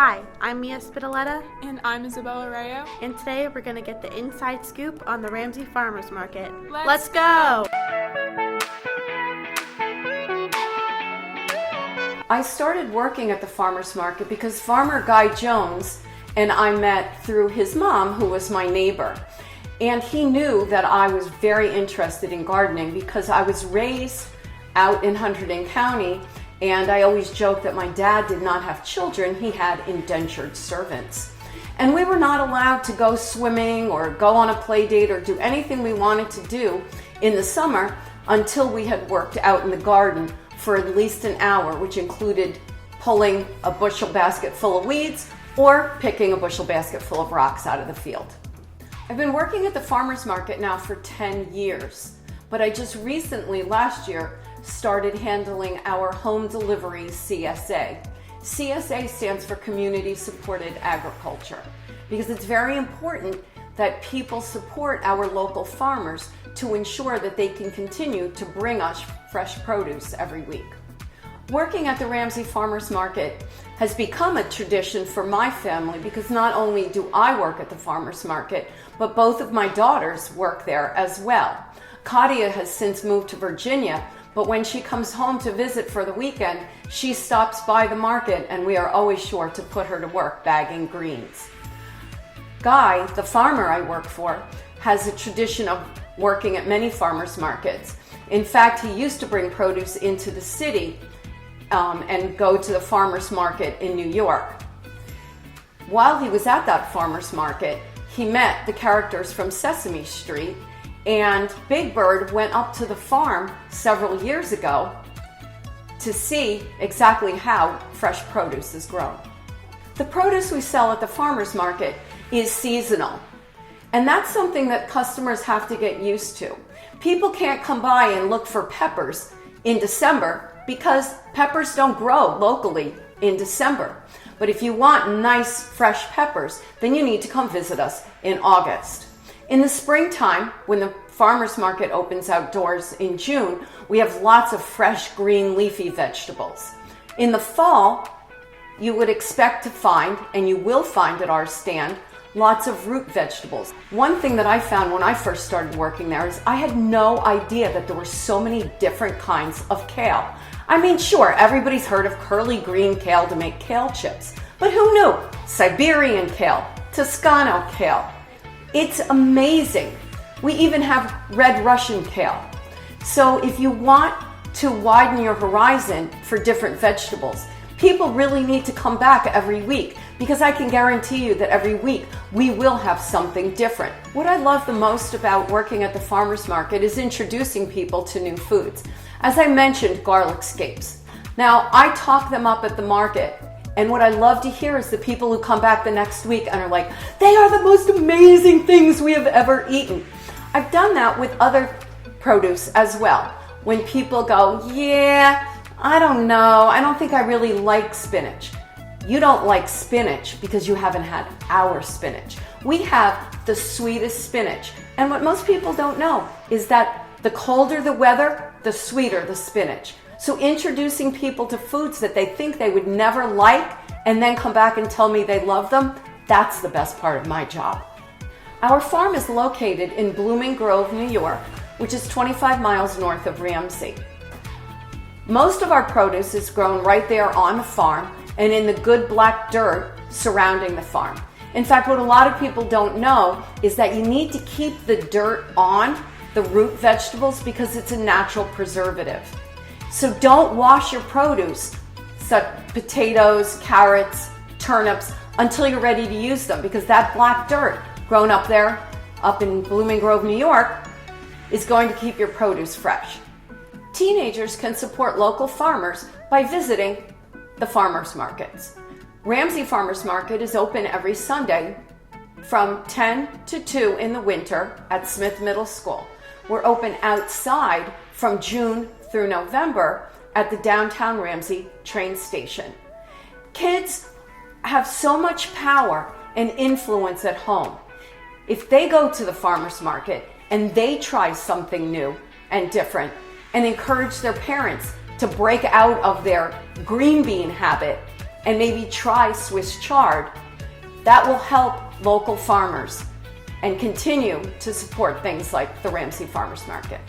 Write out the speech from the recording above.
Hi, I'm Mia Spitoletta, And I'm Isabella Rayo. and today we're going to get the inside scoop on the Ramsey Farmers Market. Let's go! I started working at the farmer's market because Farmer Guy Jones and I met through his mom, who was my neighbor. And he knew that I was very interested in gardening because I was raised out in Hunterdon County, and I always joke that my dad did not have children, he had indentured servants. And we were not allowed to go swimming or go on a play date or do anything we wanted to do in the summer until we had worked out in the garden for at least an hour, which included pulling a bushel basket full of weeds or picking a bushel basket full of rocks out of the field. I've been working at the farmer's market now for 10 years, but I just recently, last year, started handling our home delivery CSA. CSA stands for Community Supported Agriculture, because it's very important that people support our local farmers to ensure that they can continue to bring us fresh produce every week. Working at the Ramsey Farmers Market has become a tradition for my family because not only do I work at the farmers market, but both of my daughters work there as well. Katia has since moved to Virginia, but when she comes home to visit for the weekend, she stops by the market and we are always sure to put her to work bagging greens. Guy, the farmer I work for, has a tradition of working at many farmers markets. In fact, he used to bring produce into the city and go to the farmers market in New York. While he was at that farmers market, he met the characters from Sesame Street, and Big Bird went up to the farm several years ago to see exactly how fresh produce is grown. The produce we sell at the farmers market is seasonal, and that's something that customers have to get used to. People can't come by and look for peppers in December because peppers don't grow locally in December. But if you want nice fresh peppers, then you need to come visit us in August. In the springtime, when the farmers market opens outdoors in June, we have lots of fresh green leafy vegetables. In the fall, you would expect to find, and you will find at our stand, lots of root vegetables. One thing that I found when I first started working there is I had no idea that there were so many different kinds of kale. I mean, sure, everybody's heard of curly green kale to make kale chips, but who knew? Siberian kale, Toscano kale. It's amazing. We even have red Russian kale. So if you want to widen your horizon for different vegetables, people really need to come back every week, because I can guarantee you that every week we will have something different. What I love the most about working at the farmers market is introducing people to new foods. As I mentioned, garlic scapes. Now, I talk them up at the market, and what I love to hear is the people who come back the next week and are like, they are the most amazing things we have ever eaten. I've done that with other produce as well. When people go, yeah, I don't know, I don't think I really like spinach. You don't like spinach because you haven't had our spinach. We have the sweetest spinach. And what most people don't know is that the colder the weather, the sweeter the spinach. So introducing people to foods that they think they would never like and then come back and tell me they love them, that's the best part of my job. Our farm is located in Blooming Grove, New York, which is 25 miles north of Ramsey. Most of our produce is grown right there on the farm and in the good black dirt surrounding the farm. In fact, what a lot of people don't know is that you need to keep the dirt on the root vegetables because it's a natural preservative. So don't wash your produce, such potatoes, carrots, turnips, until you're ready to use them, because that black dirt grown up there, up in Blooming Grove, New York, is going to keep your produce fresh. Teenagers can support local farmers by visiting the farmers markets. Ramsey Farmers Market is open every Sunday from 10 to 2 in the winter at Smith Middle School. We're open outside from June through November at the downtown Ramsey train station. Kids have so much power and influence at home. If they go to the farmers market and they try something new and different and encourage their parents to break out of their green bean habit and maybe try Swiss chard. That will help local farmers and continue to support things like the Ramsey Farmers Market.